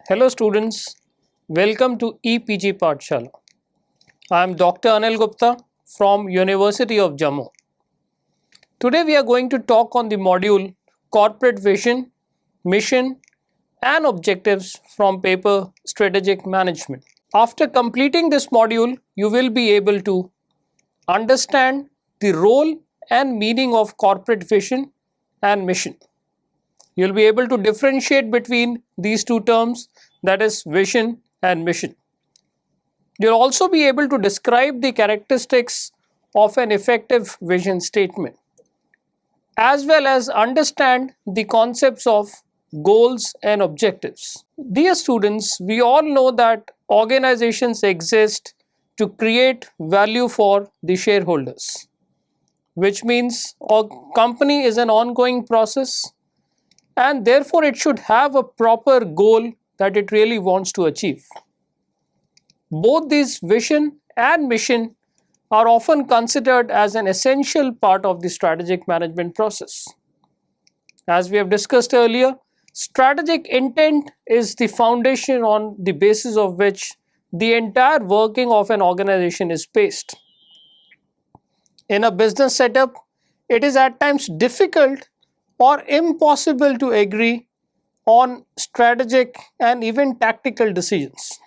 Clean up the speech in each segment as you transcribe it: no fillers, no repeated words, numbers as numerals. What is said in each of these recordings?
Hello students, welcome to EPG Pathshala. I am Dr. Anil Gupta from University of Jammu. Today we are going to talk on the module Corporate Vision, Mission and Objectives from paper Strategic Management. After completing this module, you will be able to understand the role and meaning of corporate vision and mission. You will be able to differentiate between these two terms, that is vision and mission. You'll also be able to describe the characteristics of an effective vision statement, as well as understand the concepts of goals and objectives. Dear students, we all know that organizations exist to create value for the shareholders, which means a company is an ongoing process and therefore it should have a proper goal that it really wants to achieve. Both these vision and mission are often considered as an essential part of the strategic management process. As we have discussed earlier, strategic intent is the foundation on the basis of which the entire working of an organization is based. In a business setup, it is at times difficult or impossible to agree on strategic and even tactical decisions.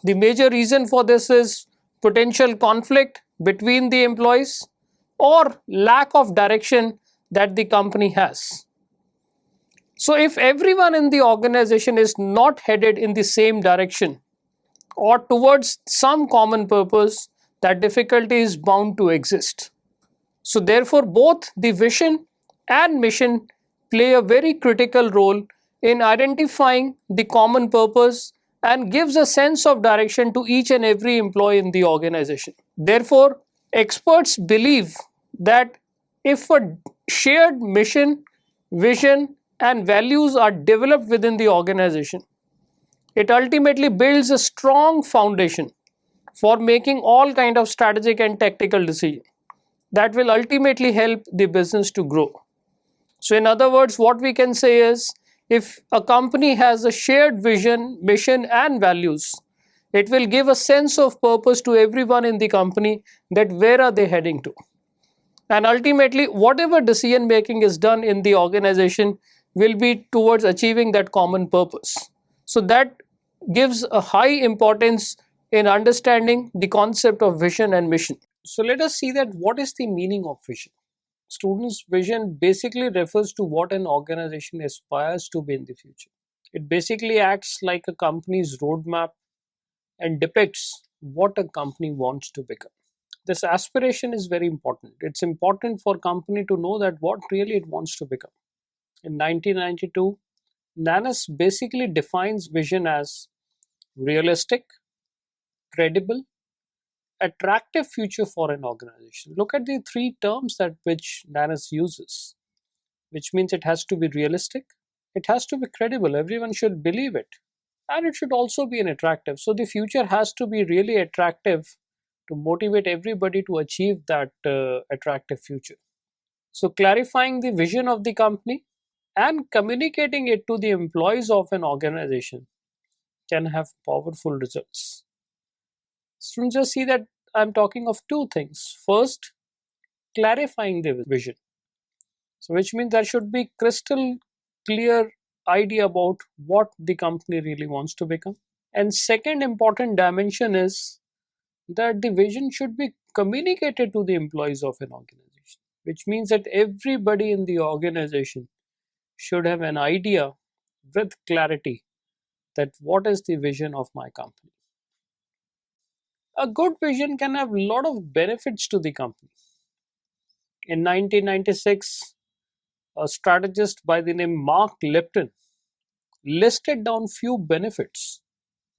The major reason for this is potential conflict between the employees or lack of direction that the company has. So if everyone in the organization is not headed in the same direction or towards some common purpose, that difficulty is bound to exist. So therefore, both the vision and mission play a very critical role in identifying the common purpose and gives a sense of direction to each and every employee in the organization. Therefore, experts believe that if a shared mission, vision and values are developed within the organization, it ultimately builds a strong foundation for making all kind of strategic and tactical decisions that will ultimately help the business to grow. So in other words, what we can say is, if a company has a shared vision, mission and values, it will give a sense of purpose to everyone in the company, that where are they heading to. And ultimately, whatever decision making is done in the organization will be towards achieving that common purpose. So that gives a high importance in understanding the concept of vision and mission. So let us see that what is the meaning of vision. Students' vision basically refers to what an organization aspires to be in the future. It basically acts like a company's roadmap and depicts what a company wants to become. This aspiration is very important. It's important for a company to know that what really it wants to become. In 1992, Nanas basically defines vision as realistic, credible, attractive future for an organization. Look at the three terms that which Nanas uses, which means it has to be realistic, it has to be credible, everyone should believe it, and it should also be an attractive. So the future has to be really attractive to motivate everybody to achieve that attractive future. So clarifying the vision of the company and communicating it to the employees of an organization can have powerful results. Students, just see that I'm talking of two things. First, clarifying the vision. So which means there should be crystal clear idea about what the company really wants to become. And second important dimension is that the vision should be communicated to the employees of an organization, which means that everybody in the organization should have an idea with clarity that what is the vision of my company. A good vision can have a lot of benefits to the company. In 1996, a strategist by the name Mark Lipton listed down few benefits.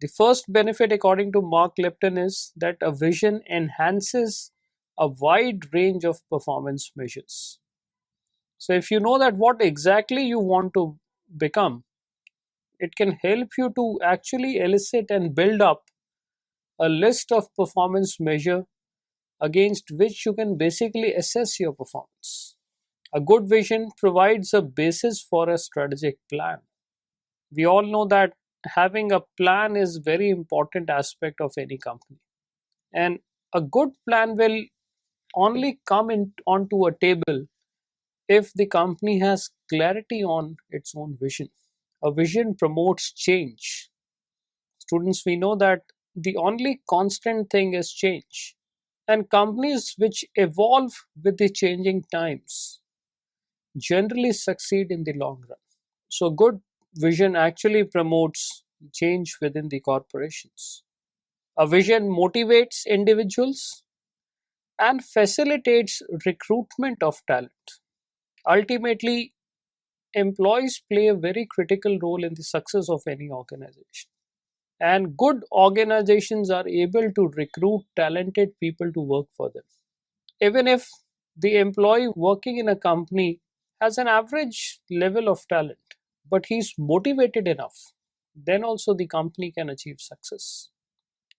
The first benefit, according to Mark Lipton, is that a vision enhances a wide range of performance measures. So if you know that what exactly you want to become, it can help you to actually elicit and build up a list of performance measure against which you can basically assess your performance. A good vision provides a basis for a strategic plan. We all know that having a plan is very important aspect of any company, and a good plan will only come in onto a table if the company has clarity on its own vision. A vision promotes change. Students, we know that the only constant thing is change, and companies which evolve with the changing times generally succeed in the long run. So, good vision actually promotes change within the corporations. A vision motivates individuals and facilitates recruitment of talent. Ultimately, employees play a very critical role in the success of any organization. And good organizations are able to recruit talented people to work for them. Even if the employee working in a company has an average level of talent, but he's motivated enough, then also the company can achieve success.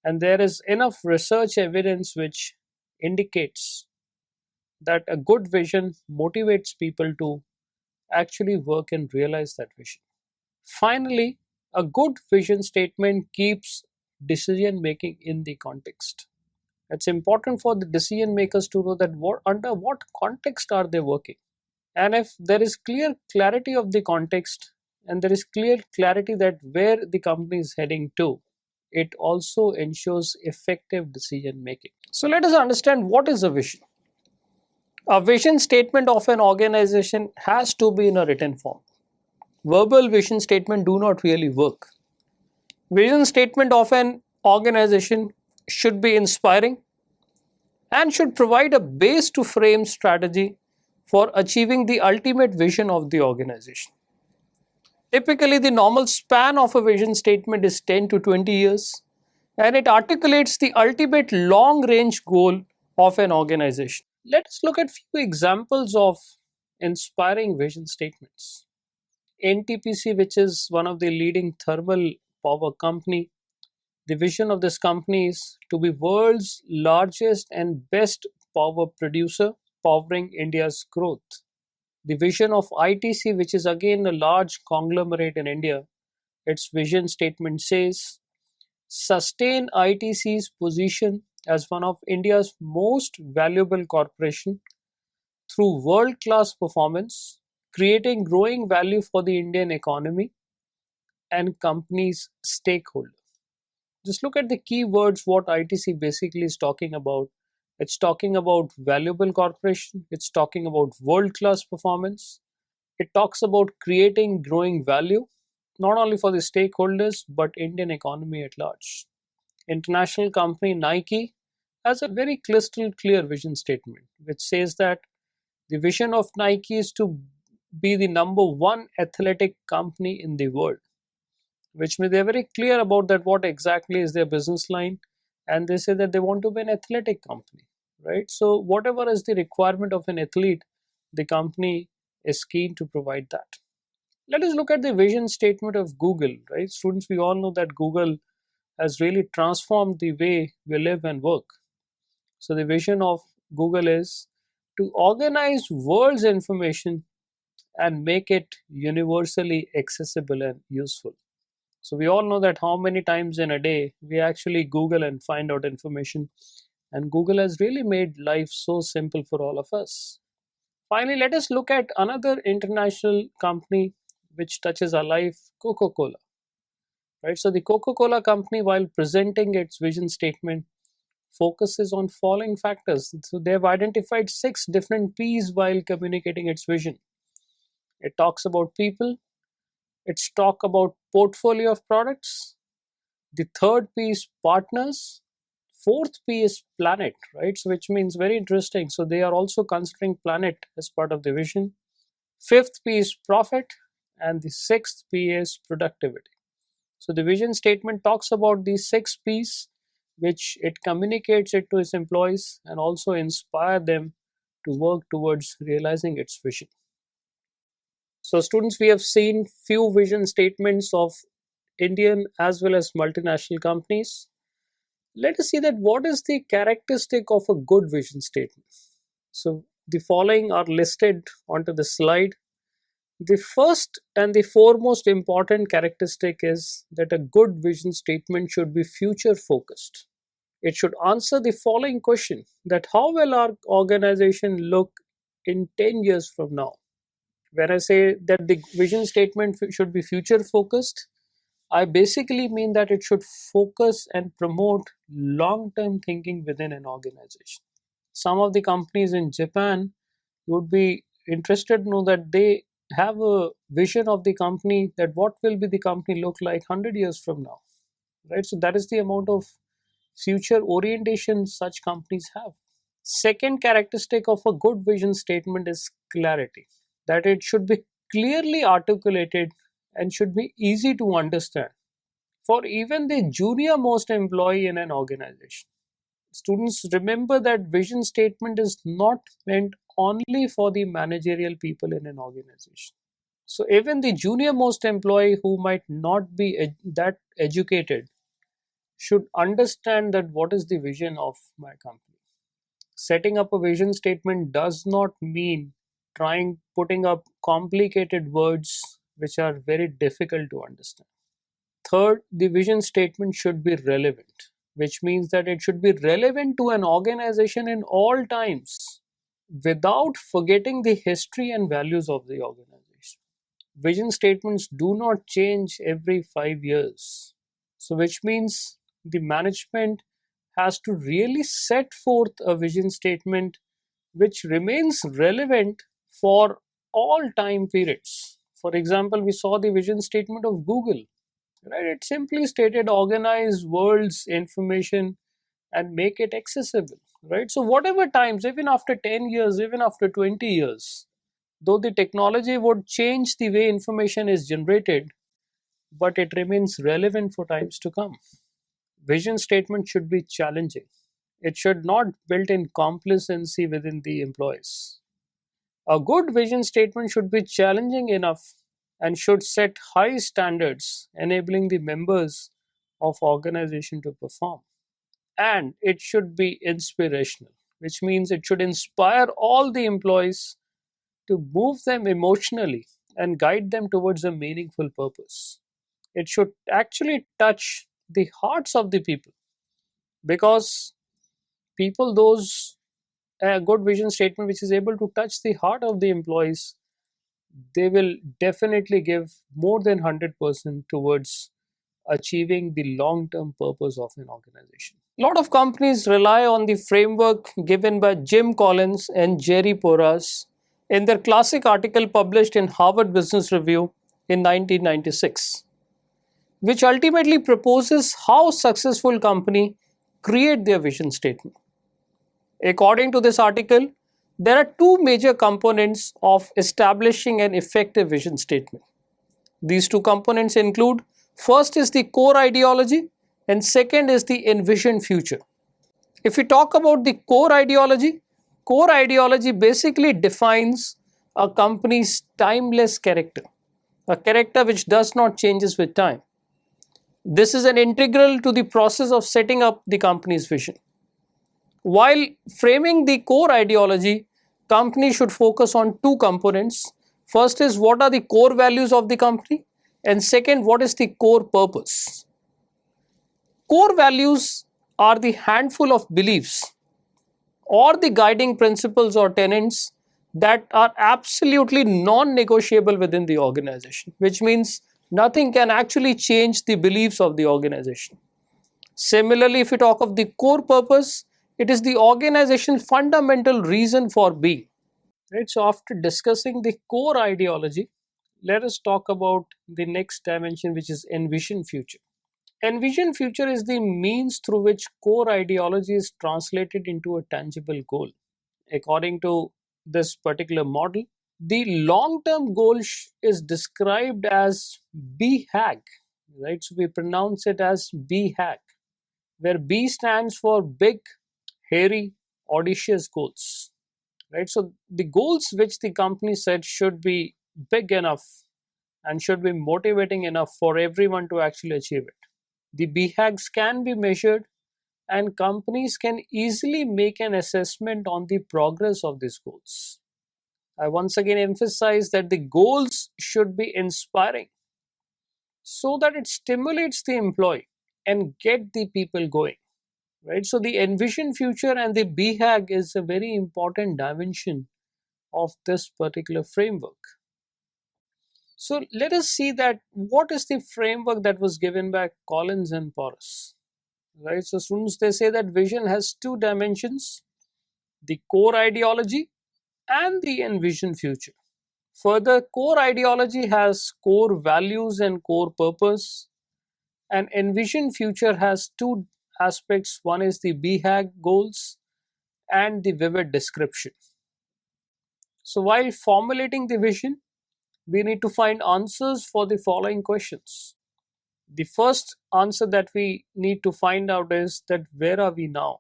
And there is enough research evidence which indicates that a good vision motivates people to actually work and realize that vision. Finally, a good vision statement keeps decision making in the context. It's important for the decision makers to know that under what context are they working. And if there is clear clarity of the context and there is clear clarity that where the company is heading to, it also ensures effective decision making. So let us understand what is a vision. A vision statement of an organization has to be in a written form. Verbal vision statement do not really work. Vision statement of an organization should be inspiring and should provide a base to frame strategy for achieving the ultimate vision of the organization. Typically, the normal span of a vision statement is 10 to 20 years, and it articulates the ultimate long range goal of an organization. Let us look at few examples of inspiring vision statements. NTPC, which is one of the leading thermal power company, the vision of this company is to be world's largest and best power producer, powering India's growth. The vision of ITC, which is again a large conglomerate in India, its vision statement says sustain ITC's position as one of India's most valuable corporation through world-class performance, creating growing value for the Indian economy and companies' stakeholders. Just look at the keywords what ITC basically is talking about. It's talking about valuable corporation, it's talking about world-class performance, it talks about creating growing value, not only for the stakeholders but Indian economy at large. International company Nike has a very crystal clear vision statement which says that the vision of Nike is to be the number one athletic company in the world, which means they're very clear about that what exactly is their business line, and they say that they want to be an athletic company, right? So whatever is the requirement of an athlete, the company is keen to provide that. Let us look at the vision statement of Google, right? Students, we all know that Google has really transformed the way we live and work. So the vision of Google is to organize world's information and make it universally accessible and useful. So we all know that how many times in a day we actually Google and find out information, and Google has really made life so simple for all of us. Finally, let us look at another international company which touches our life, Coca-Cola. Right? So the Coca-Cola company, while presenting its vision statement, focuses on following factors. So they have identified 6 different P's while communicating its vision. It talks about people, it's talk about portfolio of products, the third P is partners, fourth P is planet, right? So which means very interesting. So they are also considering planet as part of the vision. Fifth P is profit, and the sixth P is productivity. So the vision statement talks about these 6 P's, which it communicates it to its employees and also inspire them to work towards realizing its vision. So students, we have seen few vision statements of Indian as well as multinational companies. Let us see that what is the characteristic of a good vision statement. So the following are listed onto the slide. The first and the foremost important characteristic is that a good vision statement should be future focused. It should answer the following question, that how will our organization look in 10 years from now? When I say that the vision statement should be future focused, I basically mean that it should focus and promote long term thinking within an organization. Some of the companies in Japan, you would be interested to know that they have a vision of the company, that what will be the company look like 100 years from now, right? So that is the amount of future orientation such companies have. Second characteristic of a good vision statement is clarity, that it should be clearly articulated and should be easy to understand for even the junior most employee in an organization. Students, remember that vision statement is not meant only for the managerial people in an organization. So even the junior most employee who might not be that educated should understand that what is the vision of my company. Setting up a vision statement does not mean putting up complicated words which are very difficult to understand. Third, the vision statement should be relevant, which means that it should be relevant to an organization in all times without forgetting the history and values of the organization. Vision statements do not change every 5 years. So, which means the management has to really set forth a vision statement which remains relevant for all time periods. For example, we saw the vision statement of Google, right? It simply stated organize world's information and make it accessible, right? So, whatever times, even after 10 years, even after 20 years, though the technology would change the way information is generated, but it remains relevant for times to come. Vision statement should be challenging. It should not build in complacency within the employees. A good vision statement should be challenging enough and should set high standards, enabling the members of organization to perform. And it should be inspirational, which means it should inspire all the employees to move them emotionally and guide them towards a meaningful purpose. It should actually touch the hearts of the people, because people, those a good vision statement which is able to touch the heart of the employees, they will definitely give more than 100% towards achieving the long term purpose of an organization. A lot of companies rely on the framework given by Jim Collins and Jerry Porras in their classic article published in Harvard Business Review in 1996, which ultimately proposes how successful companies create their vision statement. According to this article, there are two major components of establishing an effective vision statement. These two components include, first is the core ideology and second is the envisioned future. If we talk about the core ideology basically defines a company's timeless character, a character which does not changes with time. This is an integral to the process of setting up the company's vision. While framing the core ideology, companies should focus on two components. First is what are the core values of the company, and second, what is the core purpose. Core values are the handful of beliefs or the guiding principles or tenets that are absolutely non-negotiable within the organization, which means nothing can actually change the beliefs of the organization. Similarly, if we talk of the core purpose, it is the organization's fundamental reason for being. Right? So, after discussing the core ideology, let us talk about the next dimension, which is envision future. Envision future is the means through which core ideology is translated into a tangible goal. According to this particular model, the long-term goal is described as BHAG, right? So we pronounce it as BHAG, where B stands for big, hairy, audacious goals, right? So the goals which the company set should be big enough and should be motivating enough for everyone to actually achieve it. The BHAGs can be measured and companies can easily make an assessment on the progress of these goals. I once again emphasize that the goals should be inspiring so that it stimulates the employee and get the people going, right? So the envision future and the BHAG is a very important dimension of this particular framework. So let us see that what is the framework that was given by Collins and Porras, right? So students, they say that vision has two dimensions, the core ideology and the envision future. Further, core ideology has core values and core purpose, and envision future has two aspects. One is the BHAG goals and the vivid description. So while formulating the vision, we need to find answers for the following questions. The first answer that we need to find out is that where are we now?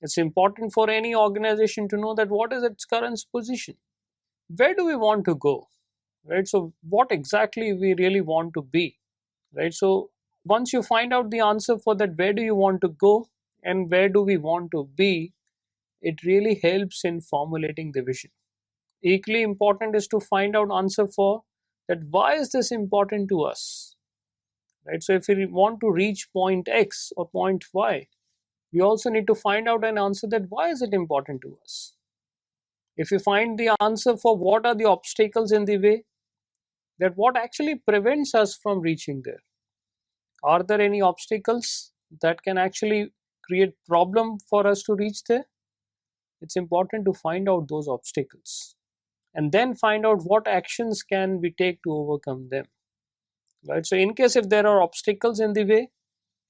It's important for any organization to know that what is its current position. Where do we want to go? Right? So what exactly we really want to be, right? So once you find out the answer for that, where do you want to go and where do we want to be, it really helps in formulating the vision. Equally important is to find out answer for that why is this important to us, right? So if we want to reach point X or point Y, we also need to find out an answer that why is it important to us. If you find the answer for what are the obstacles in the way, that what actually prevents us from reaching there. Are there any obstacles that can actually create problem for us to reach there? It's important to find out those obstacles and then find out what actions can we take to overcome them, right? So in case if there are obstacles in the way,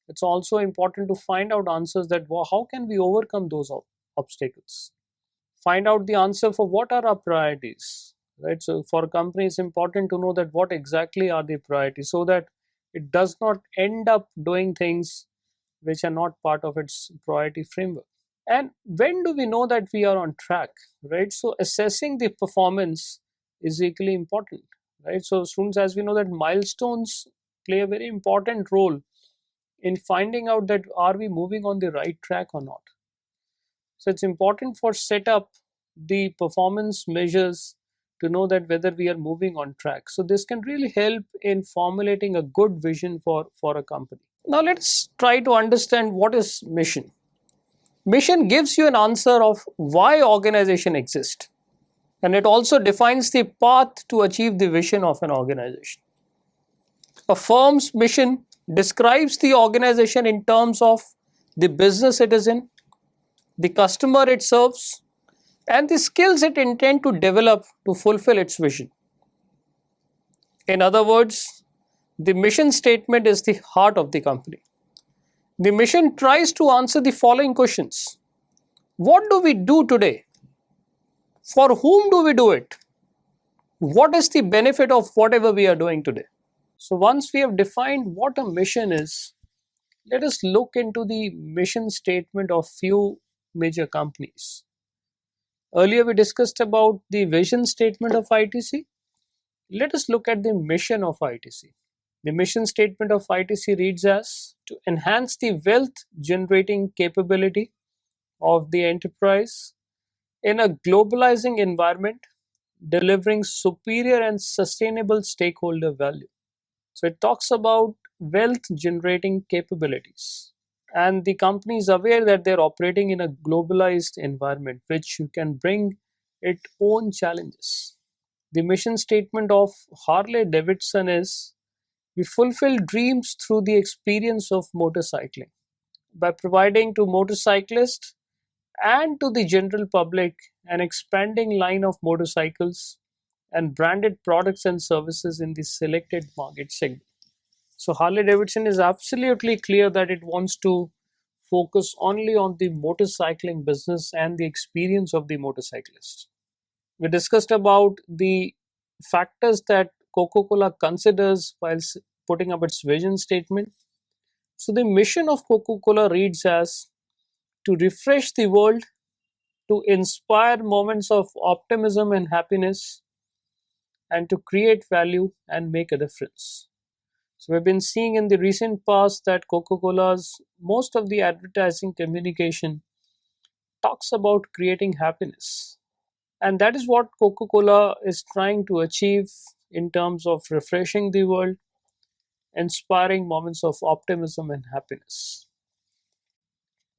it's also important to find out answers that how can we overcome those obstacles. Find out the answer for what are our priorities, right? So for a company, it's important to know that what exactly are the priorities so that it does not end up doing things which are not part of its priority framework. And when do we know that we are on track, right? So assessing the performance is equally important, right? So students, as we know that milestones play a very important role in finding out that are we moving on the right track or not. So it's important for set up the performance measures to know that whether we are moving on track. So this can really help in formulating a good vision for a company. Now let's try to understand what is mission. Mission gives you an answer of why organization exists, and it also defines the path to achieve the vision of an organization. A firm's mission describes the organization in terms of the business it is in, the customer it serves, and the skills it intends to develop to fulfill its vision. In other words, the mission statement is the heart of the company. The mission tries to answer the following questions. What do we do today? For whom do we do it? What is the benefit of whatever we are doing today? So once we have defined what a mission is, let us look into the mission statement of few major companies. Earlier we discussed about the vision statement of ITC. Let us look at the mission of ITC. The mission statement of ITC reads as to enhance the wealth generating capability of the enterprise in a globalizing environment, delivering superior and sustainable stakeholder value. So it talks about wealth generating capabilities. And the company is aware that they're operating in a globalized environment, which can bring its own challenges. The mission statement of Harley Davidson is we fulfill dreams through the experience of motorcycling by providing to motorcyclists and to the general public an expanding line of motorcycles and branded products and services in the selected market segment. So Harley Davidson is absolutely clear that it wants to focus only on the motorcycling business and the experience of the motorcyclist. We discussed about the factors that Coca-Cola considers while putting up its vision statement. So the mission of Coca-Cola reads as to refresh the world, to inspire moments of optimism and happiness, and to create value and make a difference. So we've been seeing in the recent past that Coca-Cola's most of the advertising communication talks about creating happiness. And that is what Coca-Cola is trying to achieve in terms of refreshing the world, inspiring moments of optimism and happiness.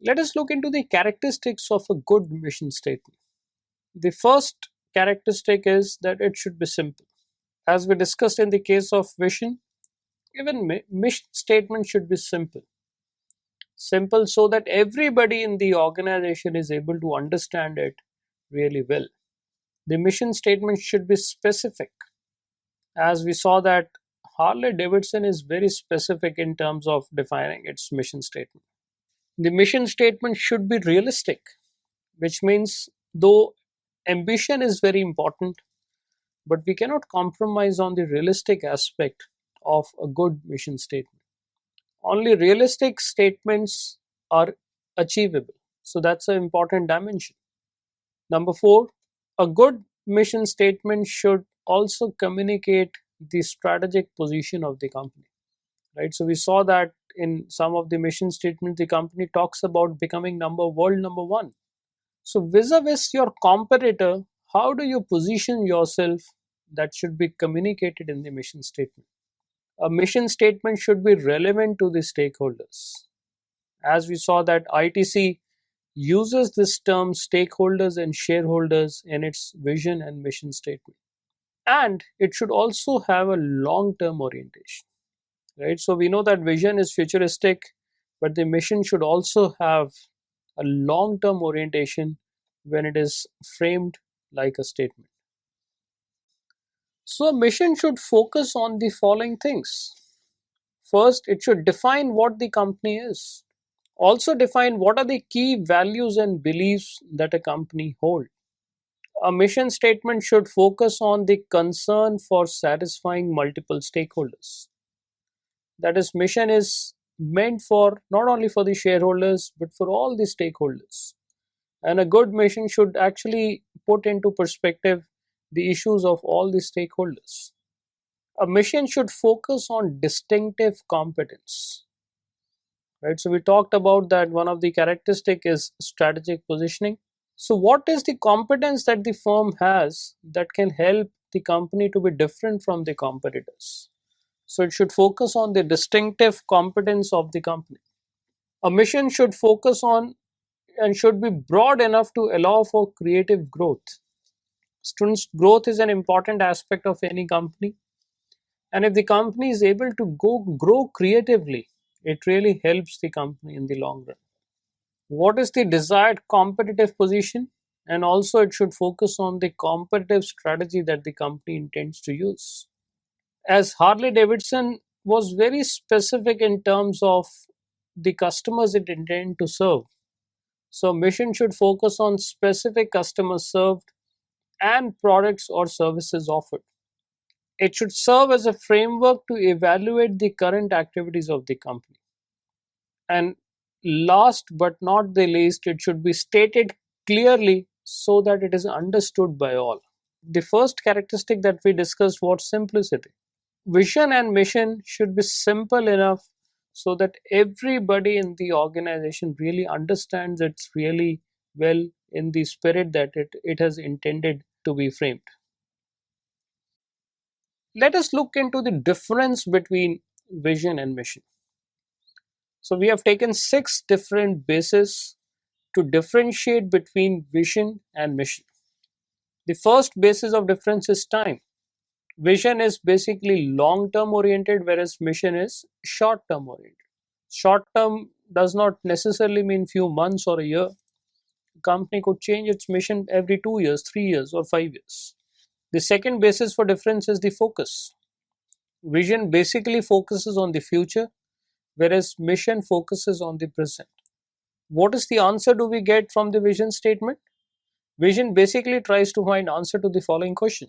Let us look into the characteristics of a good mission statement. The first characteristic is that it should be simple. As we discussed in the case of vision, even mission statement should be simple. Simple so that everybody in the organization is able to understand it really well. The mission statement should be specific. As we saw that Harley Davidson is very specific in terms of defining its mission statement. The mission statement should be realistic, which means though ambition is very important, but we cannot compromise on the realistic aspect of a good mission statement. Only realistic statements are achievable. So that's an important dimension. Number four, a good mission statement should also communicate the strategic position of the company. Right? So we saw that in some of the mission statements, the company talks about becoming world number one. So vis-a-vis your competitor, how do you position yourself? That should be communicated in the mission statement. A mission statement should be relevant to the stakeholders. As we saw that ITC uses this term stakeholders and shareholders in its vision and mission statement. And it should also have a long-term orientation. Right? So we know that vision is futuristic, but the mission should also have a long-term orientation when it is framed like a statement. So a mission should focus on the following things. First, it should define what the company is. Also define what are the key values and beliefs that a company holds. A mission statement should focus on the concern for satisfying multiple stakeholders. That is, mission is meant for not only for the shareholders but for all the stakeholders. And a good mission should actually put into perspective the issues of all the stakeholders. A mission should focus on distinctive competence. Right? So we talked about that one of the characteristic is strategic positioning. So what is the competence that the firm has that can help the company to be different from the competitors? So it should focus on the distinctive competence of the company. A mission should focus on and should be broad enough to allow for creative growth. Students, growth is an important aspect of any company. And if the company is able to grow creatively, it really helps the company in the long run. What is the desired competitive position? And also it should focus on the competitive strategy that the company intends to use. As Harley Davidson was very specific in terms of the customers it intends to serve. So mission should focus on specific customers served and products or services offered. It should serve as a framework to evaluate the current activities of the company. And last but not the least, it should be stated clearly so that it is understood by all. The first characteristic that we discussed was simplicity. Vision and mission should be simple enough so that everybody in the organization really understands it really well in the spirit that it has intended to be framed. Let us look into the difference between vision and mission. So we have taken 6 different bases to differentiate between vision and mission. The first basis of difference is time. Vision is basically long-term oriented, whereas mission is short-term oriented. Short-term does not necessarily mean few months or a year. A company could change its mission every 2 years, 3 years or 5 years. The second basis for difference is the focus. Vision basically focuses on the future, whereas mission focuses on the present. What is the answer do we get from the vision statement? Vision basically tries to find answer to the following question: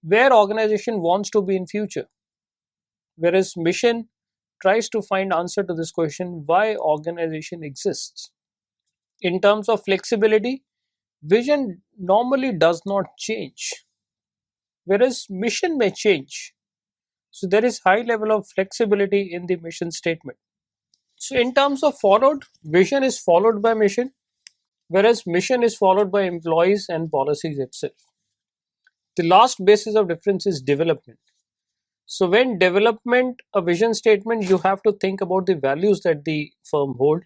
where organization wants to be in future, whereas mission tries to find answer to this question: why organization exists. In terms of flexibility, vision normally does not change, whereas mission may change. So there is high level of flexibility in the mission statement. So in terms of followed, vision is followed by mission. whereas mission is followed by employees and policies itself. The last basis of difference is development. So when development a vision statement, you have to think about the values that the firm hold.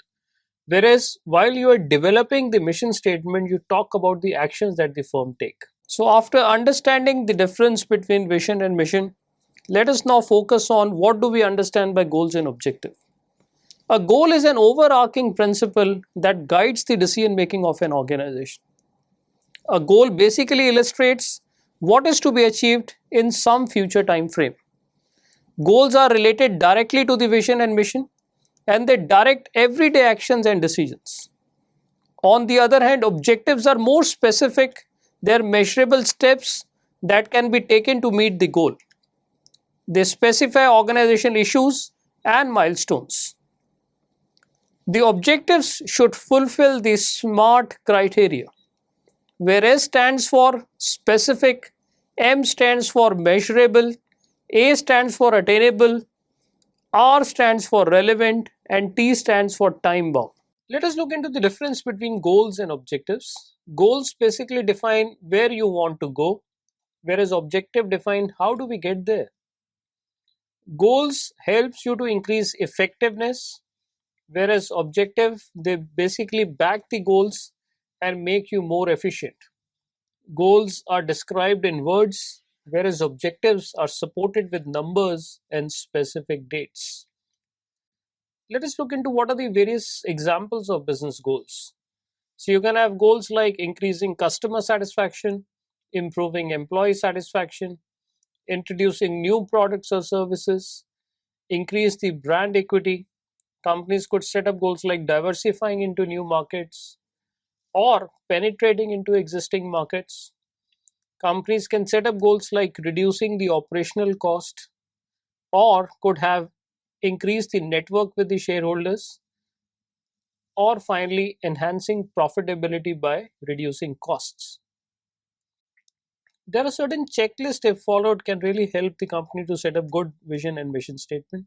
Whereas while you are developing the mission statement, you talk about the actions that the firm take. So after understanding the difference between vision and mission, let us now focus on what do we understand by goals and objective. A goal is an overarching principle that guides the decision making of an organization. A goal basically illustrates what is to be achieved in some future time frame. Goals are related directly to the vision and mission, and they direct everyday actions and decisions. On the other hand, objectives are more specific. They are measurable steps that can be taken to meet the goal. They specify organizational issues and milestones. The objectives should fulfill the SMART criteria, where S stands for specific, M stands for measurable, A stands for attainable, R stands for relevant, and T stands for time bound. Let us look into the difference between goals and objectives. Goals basically define where you want to go, whereas objective define how do we get there. Goals helps you to increase effectiveness, whereas objective, they basically back the goals and make you more efficient. Goals are described in words, whereas objectives are supported with numbers and specific dates. Let us look into what are the various examples of business goals. So you can have goals like increasing customer satisfaction, improving employee satisfaction, introducing new products or services, increase the brand equity. Companies could set up goals like diversifying into new markets or penetrating into existing markets. Companies can set up goals like reducing the operational cost or could have increased the network with the shareholders, or finally enhancing profitability by reducing costs. There are certain checklists if followed can really help the company to set up good vision and mission statement.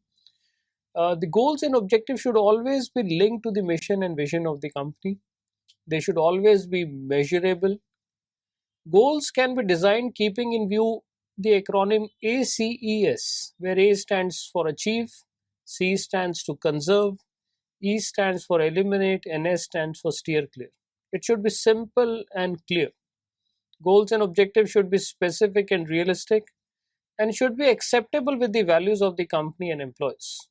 The goals and objectives should always be linked to the mission and vision of the company. They should always be measurable. Goals can be designed keeping in view the acronym ACES, where A stands for achieve, C stands to conserve, E stands for eliminate, and S stands for steer clear. It should be simple and clear. Goals and objectives should be specific and realistic and should be acceptable with the values of the company and employees.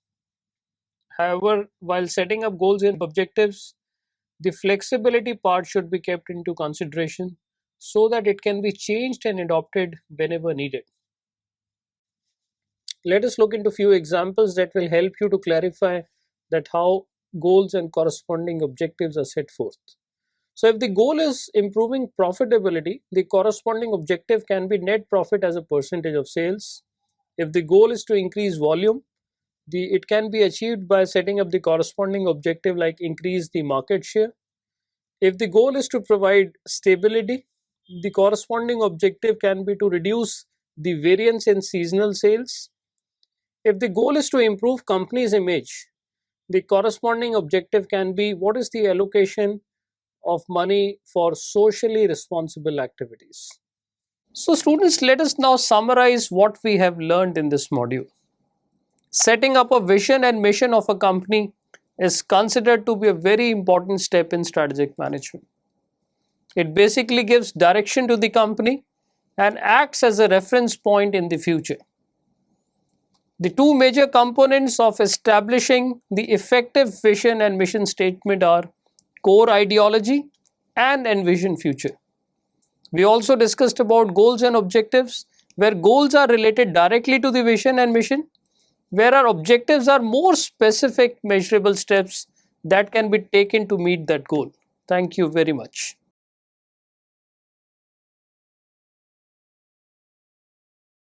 However, while setting up goals and objectives, the flexibility part should be kept into consideration so that it can be changed and adopted whenever needed. Let us look into few examples that will help you to clarify that how goals and corresponding objectives are set forth. So if the goal is improving profitability, the corresponding objective can be net profit as a percentage of sales. If the goal is to increase volume, it can be achieved by setting up the corresponding objective like increase the market share. If the goal is to provide stability, the corresponding objective can be to reduce the variance in seasonal sales. If the goal is to improve company's image, the corresponding objective can be what is the allocation of money for socially responsible activities. So students, let us now summarize what we have learned in this module. Setting up a vision and mission of a company is considered to be a very important step in strategic management. It basically gives direction to the company and acts as a reference point in the future. The two major components of establishing the effective vision and mission statement are core ideology and envision future. We also discussed about goals and objectives, where goals are related directly to the vision and mission, where our objectives are more specific measurable steps that can be taken to meet that goal. Thank you very much.